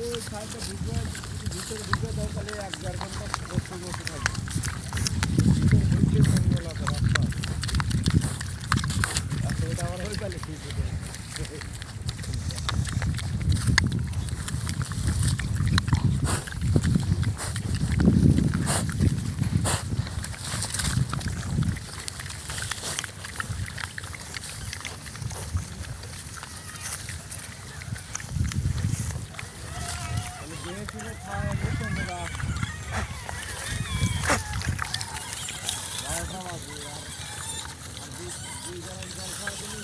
এই সাইডটা ভিজবে, ভিতরে ভিজবে দাও তাহলে 1-1.5 ঘন্টা বসে বসে থাকবে। ভিতরে ভিজলে জঙ্গল আছে রাস্তা। আচ্ছা এটা আমার হয়ে তাহলে ঠিক আছে। তাহলে দেখে শুনে খাওয়া যেত না। আর দুই জনের জল খাওয়া দিলে